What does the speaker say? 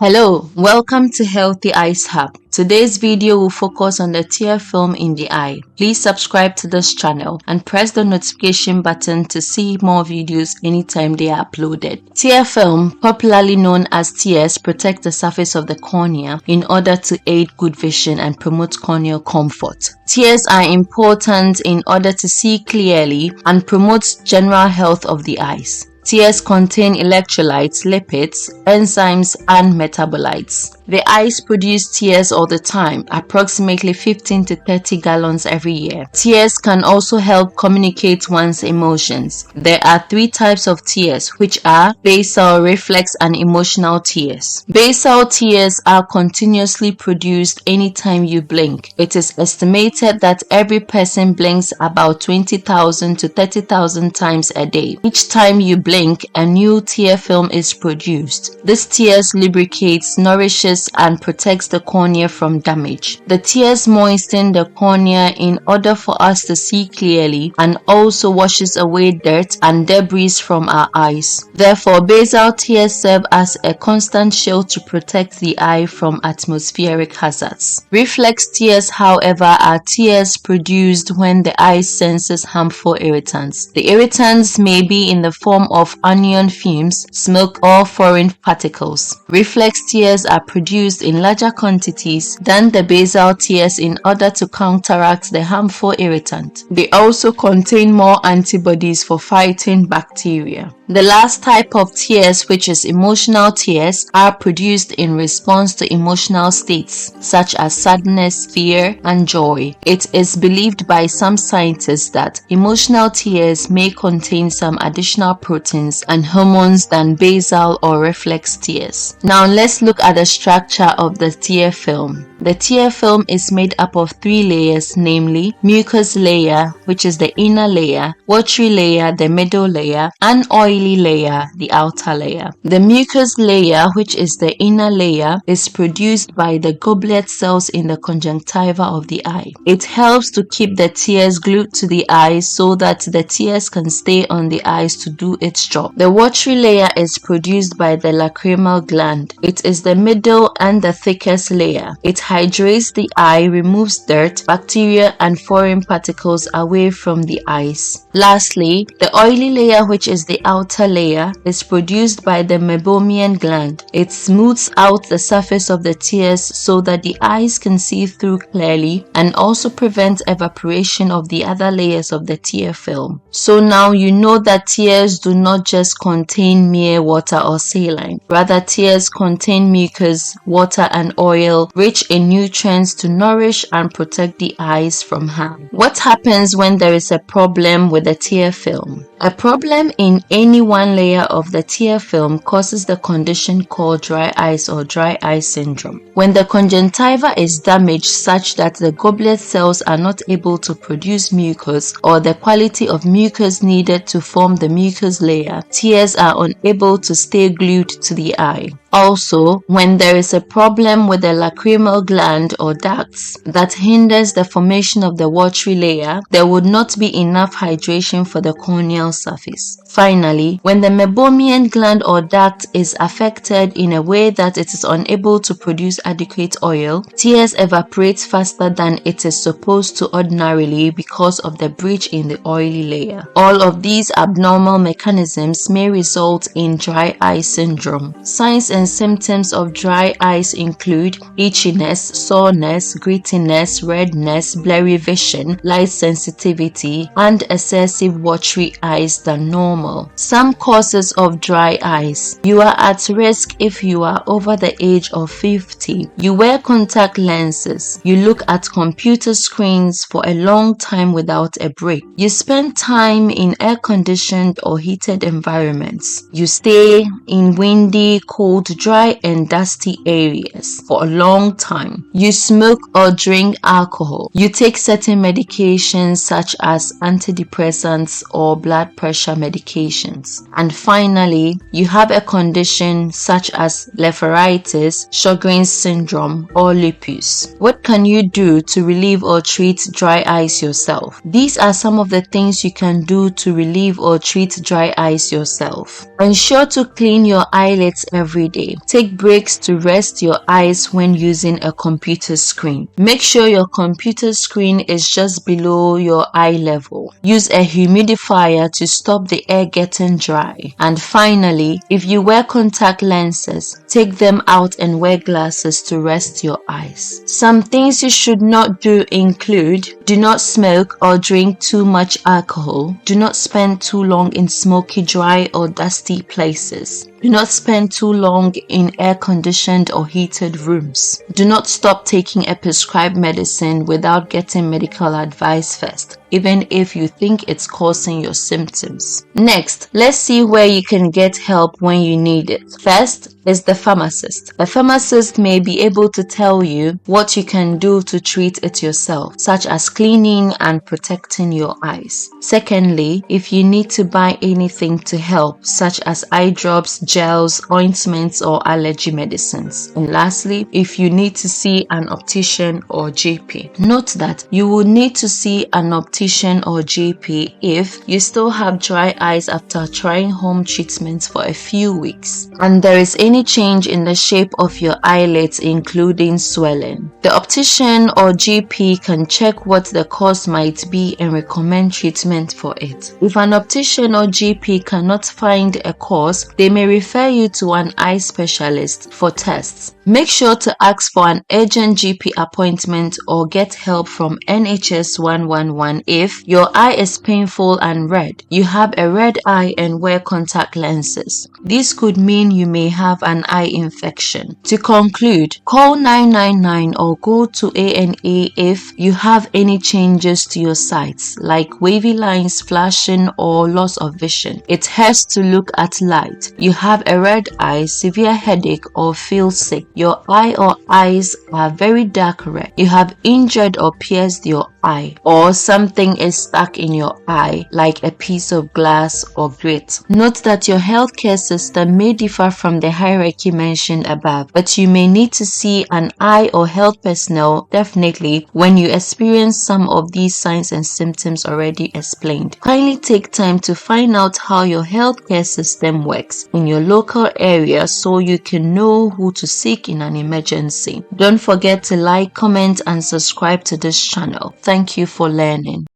Hello, welcome to Healthy Eyes Hub. Today's video will focus on the tear film in the eye. Please subscribe to this channel and press the notification button to see more videos anytime they are uploaded. Tear film, popularly known as tears, protect the surface of the cornea in order to aid good vision and promote corneal comfort. Tears are important in order to see clearly and promote general health of the eyes. Tears contain electrolytes, lipids, enzymes, and metabolites. The eyes produce tears all the time, approximately 15 to 30 gallons every year. Tears can also help communicate one's emotions. There are three types of tears, which are basal, reflex, and emotional tears. Basal tears are continuously produced anytime you blink. It is estimated that every person blinks about 20,000 to 30,000 times a day. Each time you blink, a new tear film is produced. This tears lubricates, nourishes, and protects the cornea from damage. The tears moisten the cornea in order for us to see clearly and also washes away dirt and debris from our eyes. Therefore, basal tears serve as a constant shield to protect the eye from atmospheric hazards. Reflex tears, however, are tears produced when the eye senses harmful irritants. The irritants may be in the form of anion fumes, smoke, or foreign particles. Reflex tears are produced in larger quantities than the basal tears in order to counteract the harmful irritant. They also contain more antibodies for fighting bacteria. The last type of tears, which is emotional tears, are produced in response to emotional states such as sadness, fear, and joy. It is believed by some scientists that emotional tears may contain some additional proteins and hormones than basal or reflex tears. Now let's look at the structure of the tear film. The tear film is made up of three layers, namely mucous layer, which is the inner layer, watery layer, the middle layer, and oily layer, the outer layer. The mucous layer, which is the inner layer, is produced by the goblet cells in the conjunctiva of the eye. It helps to keep the tears glued to the eyes so that the tears can stay on the eyes to do its job. The watery layer is produced by the lacrimal gland. It is the middle and the thickest layer. It hydrates the eye, removes dirt, bacteria, and foreign particles away from the eyes. Lastly, the oily layer, which is the outer layer, is produced by the meibomian gland. It smooths out the surface of the tears so that the eyes can see through clearly and also prevents evaporation of the other layers of the tear film. So now you know that tears do not just contain mere water or saline. Rather, tears contain mucus, water, and oil rich in nutrients to nourish and protect the eyes from harm. What happens when there is a problem with the tear film? A problem in any one layer of the tear film causes the condition called dry eyes or dry eye syndrome. When the conjunctiva is damaged such that the goblet cells are not able to produce mucus or the quality of mucus needed to form the mucous layer, tears are unable to stay glued to the eye. Also, when there is a problem with the lacrimal gland or ducts that hinders the formation of the watery layer, there would not be enough hydration for the corneal surface. Finally, when the meibomian gland or duct is affected in a way that it is unable to produce adequate oil, tears evaporate faster than it is supposed to ordinarily because of the breach in the oily layer. All of these abnormal mechanisms may result in dry eye syndrome. Signs and symptoms of dry eyes include itchiness, soreness, grittiness, redness, blurry vision, light sensitivity, and excessive watery eyes than normal. Some causes of dry eyes. You are at risk if you are over the age of 50. You wear contact lenses. You look at computer screens for a long time without a break. You spend time in air-conditioned or heated environments. You stay in windy, cold, dry, and dusty areas for a long time. You smoke or drink alcohol. You take certain medications such as antidepressants or blood pressure medication. medications. And finally, you have a condition such as blepharitis, Sjogren's syndrome, or lupus. What can you do to relieve or treat dry eyes yourself? These are some of the things you can do to relieve or treat dry eyes yourself. Ensure to clean your eyelids every day. Take breaks to rest your eyes when using a computer screen. Make sure your computer screen is just below your eye level. Use a humidifier to stop the air getting dry. And finally, if you wear contact lenses, take them out and wear glasses to rest your eyes. Some things you should not do include: do not smoke or drink too much alcohol. Do not spend too long in smoky, dry or dusty places. Do not spend too long in air-conditioned or heated rooms. Do not stop taking a prescribed medicine without getting medical advice first, even if you think it's causing your symptoms. Next, let's see where you can get help when you need it. First is the pharmacist. A pharmacist may be able to tell you what you can do to treat it yourself, such as cleaning and protecting your eyes. Secondly, if you need to buy anything to help, such as eye drops, gels, ointments, or allergy medicines. And lastly, if you need to see an optician or GP. Note that you will need to see an optician or GP if you still have dry eyes after trying home treatments for a few weeks, and there is any change in the shape of your eyelids, including swelling. The optician or GP can check what the cause might be and recommend treatment for it. If an optician or GP cannot find a cause, they may refer you to an eye specialist for tests. Make sure to ask for an urgent GP appointment or get help from NHS 111 if your eye is painful and red, you have a red eye and wear contact lenses. This could mean you may have an eye infection. To conclude, call 999 or go to A&E if you have any changes to your sight, like wavy lines, flashing, or loss of vision. It hurts to look at light. You have a red eye, severe headache, or feel sick. Your eye or eyes are very dark red. You have injured or pierced your eye, or something is stuck in your eye like a piece of glass or grit. Note that your healthcare system may differ from the hierarchy mentioned above, but you may need to see an eye or health personnel definitely when you experience some of these signs and symptoms already explained. Kindly take time to find out how your healthcare system works in your local area so you can know who to seek in an emergency. Don't forget to like, comment, and subscribe to this channel. Thank you for learning.